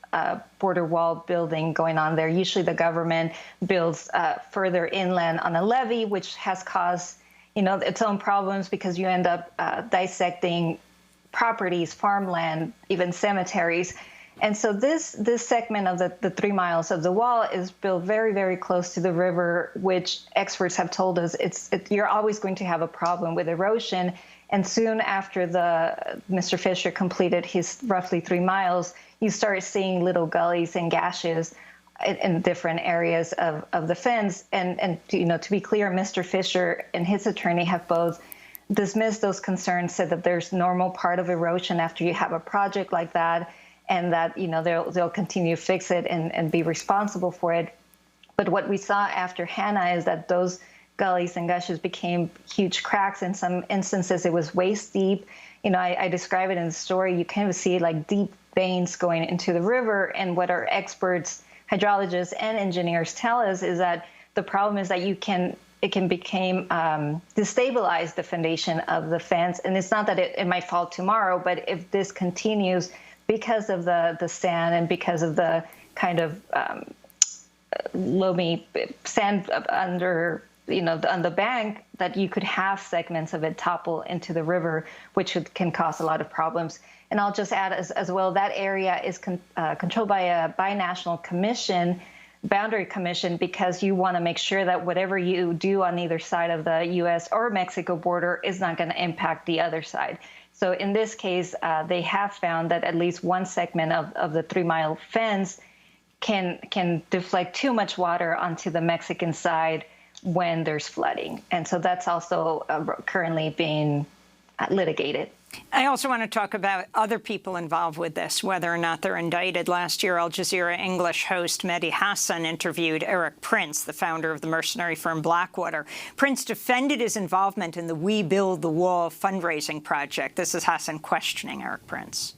border wall building going on there. Usually, the government builds further inland on a levee, which has caused its own problems because you end up dissecting properties, farmland, even cemeteries. And so this segment of the 3 miles of the wall is built very, very close to the river, which experts have told us you're always going to have a problem with erosion. And soon after Mr. Fisher completed his roughly 3 miles, you start seeing little gullies and gashes in different areas of the fence. And to be clear, Mr. Fisher and his attorney have both dismissed those concerns, said that there's normal part of erosion after you have a project like that, and that they'll continue to fix it and be responsible for it. But what we saw after Hannah is that those gullies and gushes became huge cracks. In some instances, it was waist deep. I describe it in the story. You kind of see like deep veins going into the river. And what our experts, hydrologists and engineers tell us is that the problem is that it can destabilize the foundation of the fence. And it's not that it might fall tomorrow, but if this continues, because of the sand and because of the kind of loamy sand under, on the bank, that you could have segments of it topple into the river, which can cause a lot of problems. And I'll just add as well, that area is controlled by a binational commission, boundary commission, because you want to make sure that whatever you do on either side of the U.S. or Mexico border is not going to impact the other side. So in this case, they have found that at least one segment of the 3 mile fence can deflect too much water onto the Mexican side when there's flooding. And so that's also currently being litigated. I also want to talk about other people involved with this, whether or not they're indicted. Last year, Al Jazeera English host Mehdi Hassan interviewed Eric Prince, the founder of the mercenary firm Blackwater. Prince defended his involvement in the We Build the Wall fundraising project. This is Hassan questioning Eric Prince.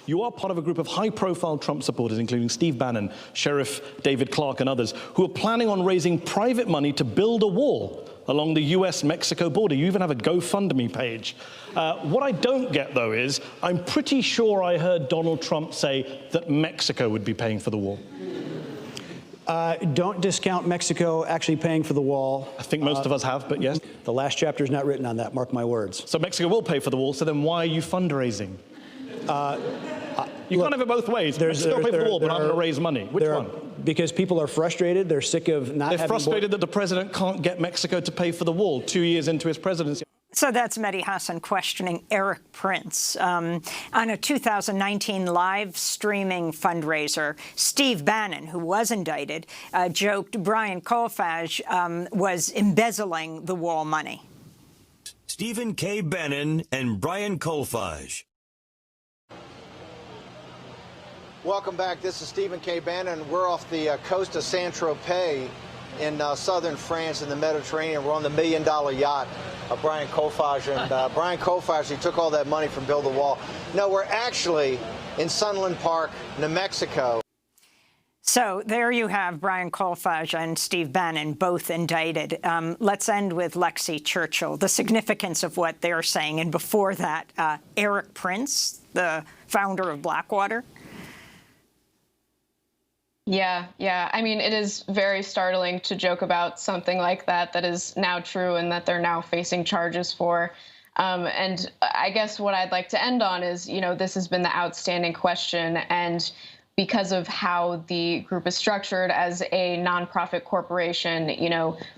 You are part of a group of high-profile Trump supporters, including Steve Bannon, Sheriff David Clark, and others, who are planning on raising private money to build a wall along the US-Mexico border. You even have a GoFundMe page. What I don't get, though, is I'm pretty sure I heard Donald Trump say that Mexico would be paying for the wall. Don't discount Mexico actually paying for the wall. I think most of us have, but yes. The last chapter is not written on that, mark my words. So Mexico will pay for the wall, so then why are you fundraising? You can't have it both ways. Mexico pay for the wall, but I'm going to raise money. Which one? Because people are frustrated. They're sick of not having... They're frustrated that the president can't get Mexico to pay for the wall 2 years into his presidency. So that's Mehdi Hasan questioning Eric Prince. On a 2019 live streaming fundraiser, Steve Bannon, who was indicted, joked Brian Kolfage was embezzling the wall money. Stephen K. Bannon and Brian Kolfage. Welcome back. This is Stephen K. Bannon. We're off the coast of Saint-Tropez in southern France in the Mediterranean. We're on the $1 million yacht of Brian Kolfage. And Brian Kolfage, he took all that money from Build the Wall. No, we're actually in Sunland Park, New Mexico. So there you have Brian Kolfage and Steve Bannon, both indicted. Let's end with Lexi Churchill, the significance of what they're saying. And before that, Eric Prince, the founder of Blackwater. Yeah. I mean, it is very startling to joke about something like that is now true and that they're now facing charges for. And I guess what I'd like to end on is, this has been the outstanding question. And because of how the group is structured as a nonprofit corporation,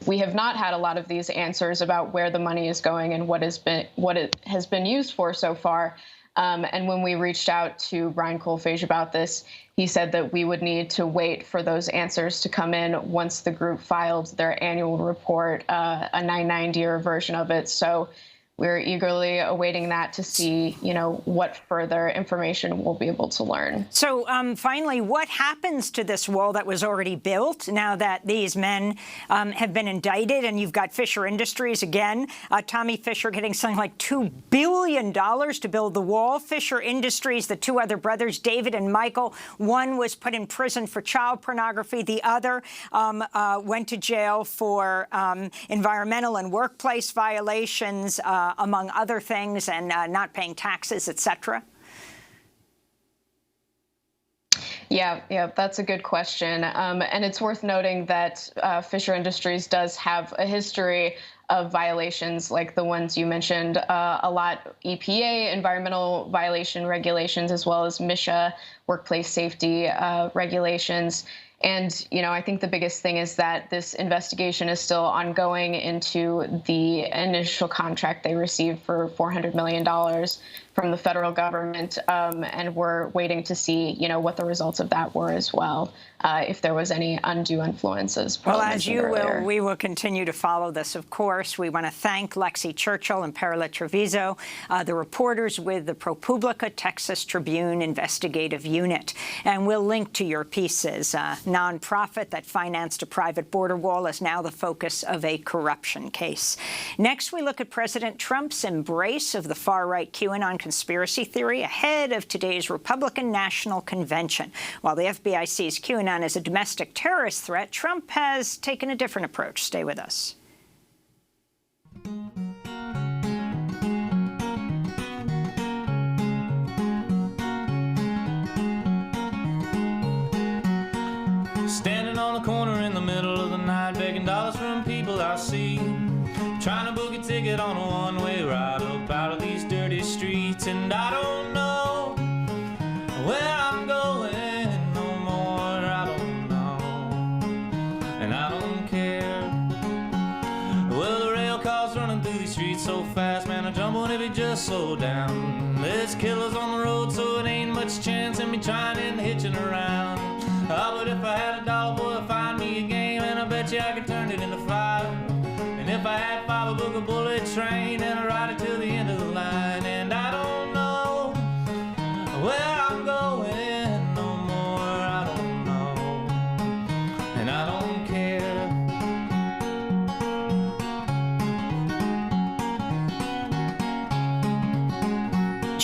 we have not had a lot of these answers about where the money is going and what it has been used for so far. And when we reached out to Brian Kolfage about this, he said that we would need to wait for those answers to come in once the group filed their annual report, a 990 version of it. So we're eagerly awaiting that to see, what further information we'll be able to learn. So finally, what happens to this wall that was already built now that these men have been indicted? And you've got Fisher Industries again, Tommy Fisher getting something like $2 billion to build the wall. Fisher Industries, the two other brothers, David and Michael, one was put in prison for child pornography. The other went to jail for environmental and workplace violations, among other things, and not paying taxes, etc.? Yeah, that's a good question. And it's worth noting that Fisher Industries does have a history of violations like the ones you mentioned, a lot EPA, environmental violation regulations, as well as MSHA, workplace safety regulations. And, I think the biggest thing is that this investigation is still ongoing into the initial contract they received for $400 million from the federal government. And we're waiting to see, what the results of that were as well, if there was any undue influences. Well, as you will, we will continue to follow this, of course. We want to thank Lexi Churchill and Perla Treviso, the reporters with the ProPublica Texas Tribune Investigative Unit. And we'll link to your pieces. Nonprofit that financed a private border wall is now the focus of a corruption case. Next, we look at President Trump's embrace of the far-right QAnon conspiracy theory ahead of today's Republican National Convention. While the FBI sees QAnon as a domestic terrorist threat, Trump has taken a different approach. Stay with us. Standing on the corner in the middle of the night, begging dollars from people I see, trying to book a ticket on a one-way ride up out of these dirty streets. And I don't know where I'm going no more, I don't know, and I don't care. Well, the rail car's running through these streets so fast, man, I jump on if it just slow down. There's killers on the road, so it ain't much chance of me trying and hitching around. Oh, but if I had a dollar, boy, I'd find me a game, and I bet you I could turn it into five. And if I had five, I'd book a bullet train, and I'd ride it till the end of the line. And I don't know where I'm going no more, I don't know, and I don't care.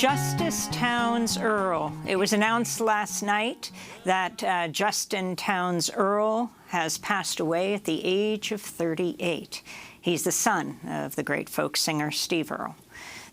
Justice Towns Earl. It was announced last night that Justin Towns Earl has passed away at the age of 38. He's the son of the great folk singer Steve Earle.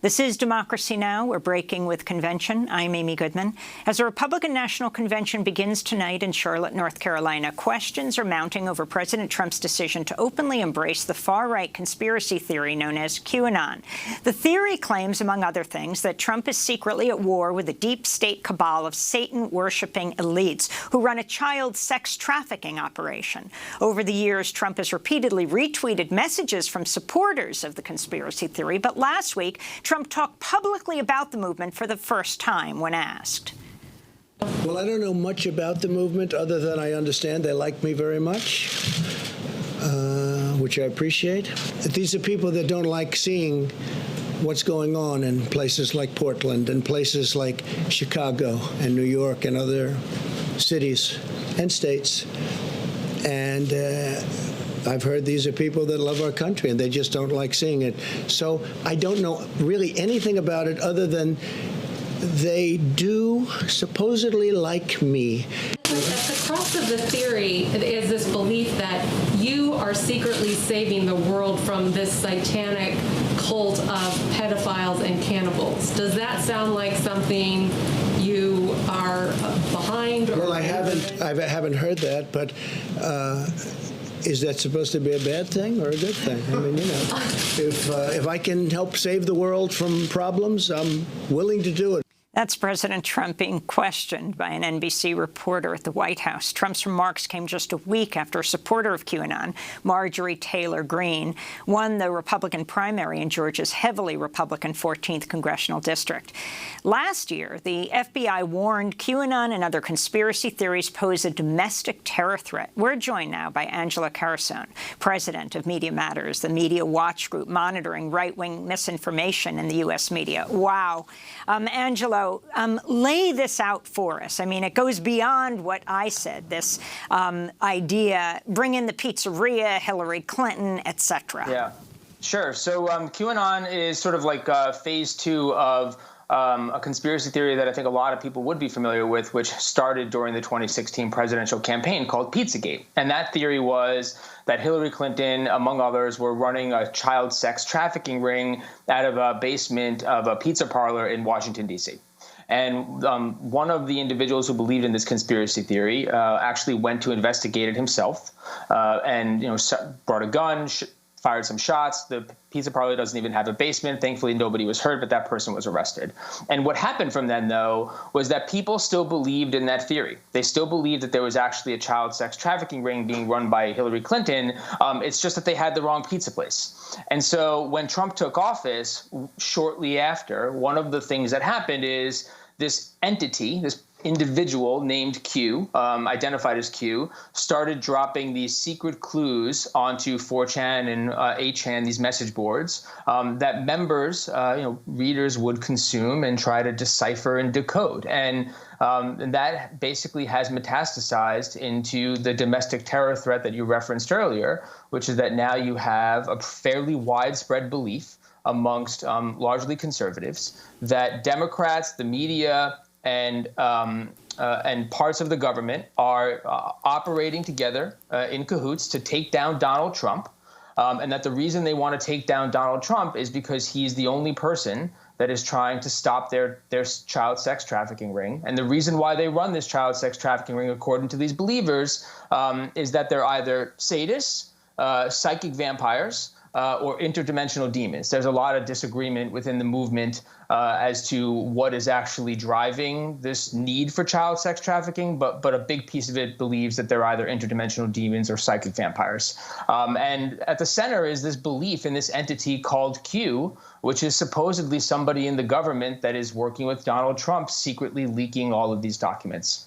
This is Democracy Now! We're breaking with convention. I'm Amy Goodman. As the Republican National Convention begins tonight in Charlotte, North Carolina, questions are mounting over President Trump's decision to openly embrace the far-right conspiracy theory known as QAnon. The theory claims, among other things, that Trump is secretly at war with a deep state cabal of Satan-worshipping elites who run a child sex trafficking operation. Over the years, Trump has repeatedly retweeted messages from supporters of the conspiracy theory, but last week, Trump talked publicly about the movement for the first time when asked. Well, I don't know much about the movement other than I understand they like me very much, which I appreciate. These are people that don't like seeing what's going on in places like Portland and places like Chicago and New York and other cities and states. And I've heard these are people that love our country, and they just don't like seeing it. So I don't know really anything about it other than they do supposedly like me. At the crux of the theory is this belief that you are secretly saving the world from this satanic cult of pedophiles and cannibals. Does that sound like something you are behind? Well, I haven't heard that, but is that supposed to be a bad thing or a good thing? I mean, you know, if I can help save the world from problems, I'm willing to do it. That's President Trump being questioned by an NBC reporter at the White House. Trump's remarks came just a week after a supporter of QAnon, Marjorie Taylor Greene, won the Republican primary in Georgia's heavily Republican 14th congressional district. Last year, the FBI warned QAnon and other conspiracy theories pose a domestic terror threat. We're joined now by Angela Carasone, president of Media Matters, the media watch group monitoring right-wing misinformation in the U.S. media. Wow. Angela, lay this out for us. I mean, it goes beyond what I said, this idea, bring in the pizzeria, Hillary Clinton, etc. Yeah, sure. So QAnon is sort of like phase two of a conspiracy theory that I think a lot of people would be familiar with, which started during the 2016 presidential campaign called Pizzagate. And that theory was that Hillary Clinton, among others, were running a child sex trafficking ring out of a basement of a pizza parlor in Washington, D.C. And one of the individuals who believed in this conspiracy theory actually went to investigate it himself and, brought a gun, fired some shots. The pizza parlor doesn't even have a basement. Thankfully, nobody was hurt, but that person was arrested. And what happened from then, though, was that people still believed in that theory. They still believed that there was actually a child sex trafficking ring being run by Hillary Clinton. It's just that they had the wrong pizza place. And so when Trump took office, shortly after, one of the things that happened is this entity, this individual named Q, identified as Q, started dropping these secret clues onto 4chan and 8chan, these message boards, that members, readers would consume and try to decipher and decode. And that basically has metastasized into the domestic terror threat that you referenced earlier, which is that now you have a fairly widespread belief amongst largely conservatives that Democrats, the media, and parts of the government are operating together in cahoots to take down Donald Trump, and that the reason they want to take down Donald Trump is because he's the only person that is trying to stop their child sex trafficking ring. And the reason why they run this child sex trafficking ring, according to these believers, is that they're either sadists, psychic vampires, or interdimensional demons. There's a lot of disagreement within the movement as to what is actually driving this need for child sex trafficking, but a big piece of it believes that they're either interdimensional demons or psychic vampires. And at the center is this belief in this entity called Q, which is supposedly somebody in the government that is working with Donald Trump, secretly leaking all of these documents.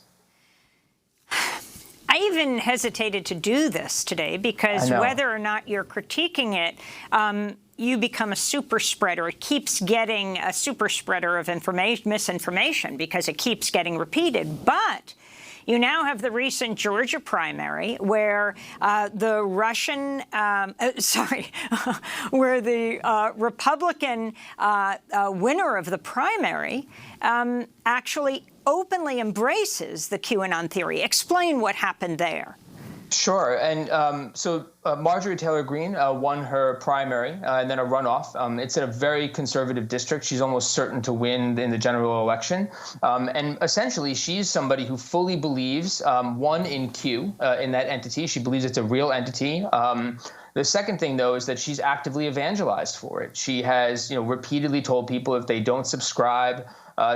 I even hesitated to do this today because whether or not you're critiquing it, you become a super spreader. It keeps getting a super spreader of misinformation because it keeps getting repeated. But You now have the recent Georgia primary where the Republican winner of the primary actually openly embraces the QAnon theory. Explain what happened there. Sure. And so Marjorie Taylor Greene won her primary and then a runoff. It's in a very conservative district. She's almost certain to win in the general election. And essentially, she's somebody who fully believes, one, in Q, in that entity. She believes it's a real entity. The second thing, though, is that she's actively evangelized for it. She has, repeatedly told people if they don't subscribe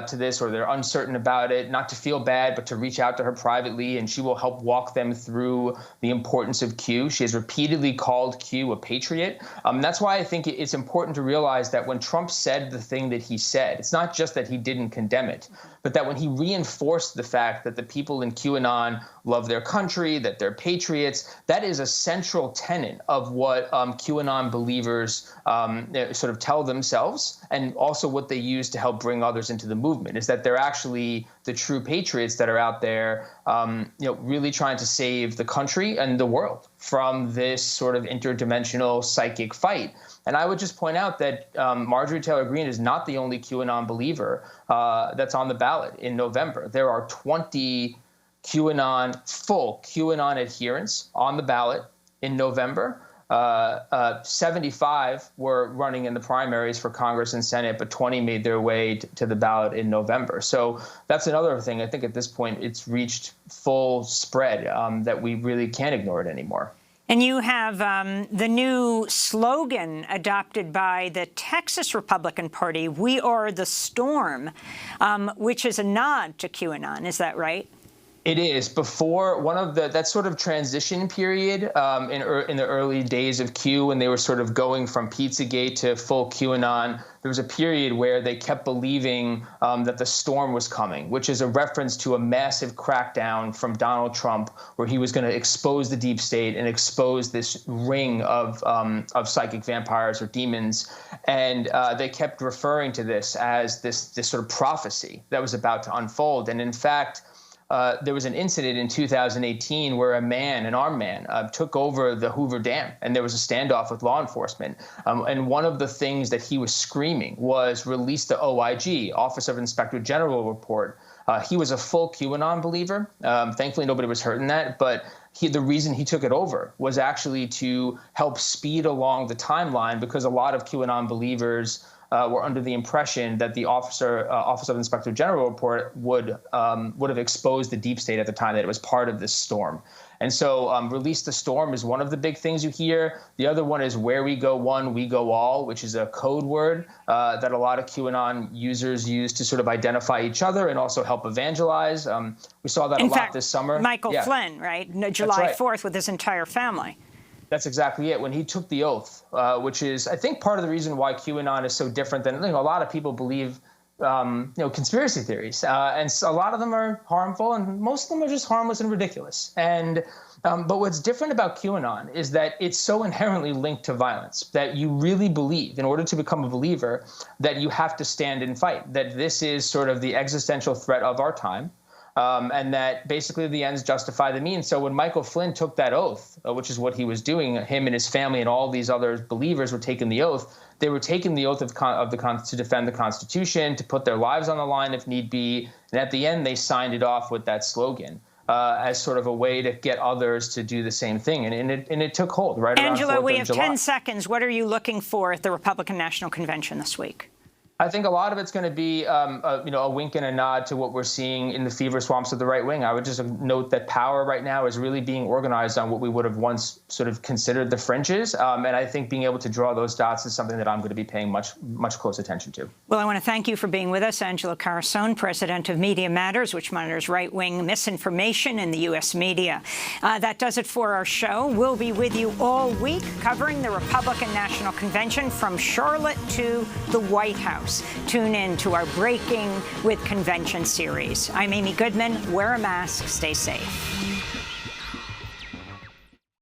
to this or they're uncertain about it, not to feel bad, but to reach out to her privately, and she will help walk them through the importance of Q. She has repeatedly called Q a patriot. That's why I think it's important to realize that when Trump said the thing that he said, it's not just that he didn't condemn it, but that when he reinforced the fact that the people in QAnon love their country, that they're patriots, that is a central tenet of what QAnon believers sort of tell themselves, and also what they use to help bring others into the movement, is that they're actually the true patriots that are out there, really trying to save the country and the world from this sort of interdimensional psychic fight. And I would just point out that Marjorie Taylor Greene is not the only QAnon believer that's on the ballot in November. There are 20 full QAnon adherents on the ballot in November. 75 were running in the primaries for Congress and Senate, but 20 made their way to the ballot in November. So that's another thing. I think at this point it's reached full spread that we really can't ignore it anymore. And you have the new slogan adopted by the Texas Republican Party, "We are the storm," which is a nod to QAnon. Is that right? It is. Before that sort of transition period in the early days of Q, when they were sort of going from Pizzagate to full QAnon, there was a period where they kept believing that the storm was coming, which is a reference to a massive crackdown from Donald Trump, where he was going to expose the deep state and expose this ring of psychic vampires or demons. And they kept referring to this as this sort of prophecy that was about to unfold. And in fact, there was an incident in 2018 where an armed man, took over the Hoover Dam, and there was a standoff with law enforcement. And one of the things that he was screaming was, "Release the OIG, Office of Inspector General report." He was a full QAnon believer. Thankfully, nobody was hurt in that. But the reason he took it over was actually to help speed along the timeline, because a lot of QAnon believers were under the impression that the Office of Inspector General report would have exposed the deep state at the time, that it was part of this storm. And so "Release the Storm" is one of the big things you hear. The other one is "Where we go one, we go all," which is a code word that a lot of QAnon users use to sort of identify each other and also help evangelize. We saw that a lot this summer. Michael Flynn, right? July 4th with his entire family. That's exactly it. When he took the oath, which is, I think, part of the reason why QAnon is so different than a lot of people believe, conspiracy theories, and a lot of them are harmful, and most of them are just harmless and ridiculous. And but what's different about QAnon is that it's so inherently linked to violence that you really believe, in order to become a believer, that you have to stand and fight. That this is sort of the existential threat of our time. And that basically the ends justify the means. So when Michael Flynn took that oath, which is what he was doing, him and his family and all these other believers were taking the oath. They were taking the oath to defend the Constitution, to put their lives on the line if need be. And at the end, they signed it off with that slogan as sort of a way to get others to do the same thing. And it took hold right around 4th of July. Angela, we have 10 seconds. What are you looking for at the Republican National Convention this week? I think a lot of it's going to be, a wink and a nod to what we're seeing in the fever swamps of the right wing. I would just note that power right now is really being organized on what we would have once sort of considered the fringes. And I think being able to draw those dots is something that I'm going to be paying much close attention to. Well, I want to thank you for being with us, Angela Carasone, president of Media Matters, which monitors right-wing misinformation in the U.S. media. That does it for our show. We'll be with you all week covering the Republican National Convention from Charlotte to the White House. Tune in to our Breaking with Convention series. I'm Amy Goodman. Wear a mask. Stay safe.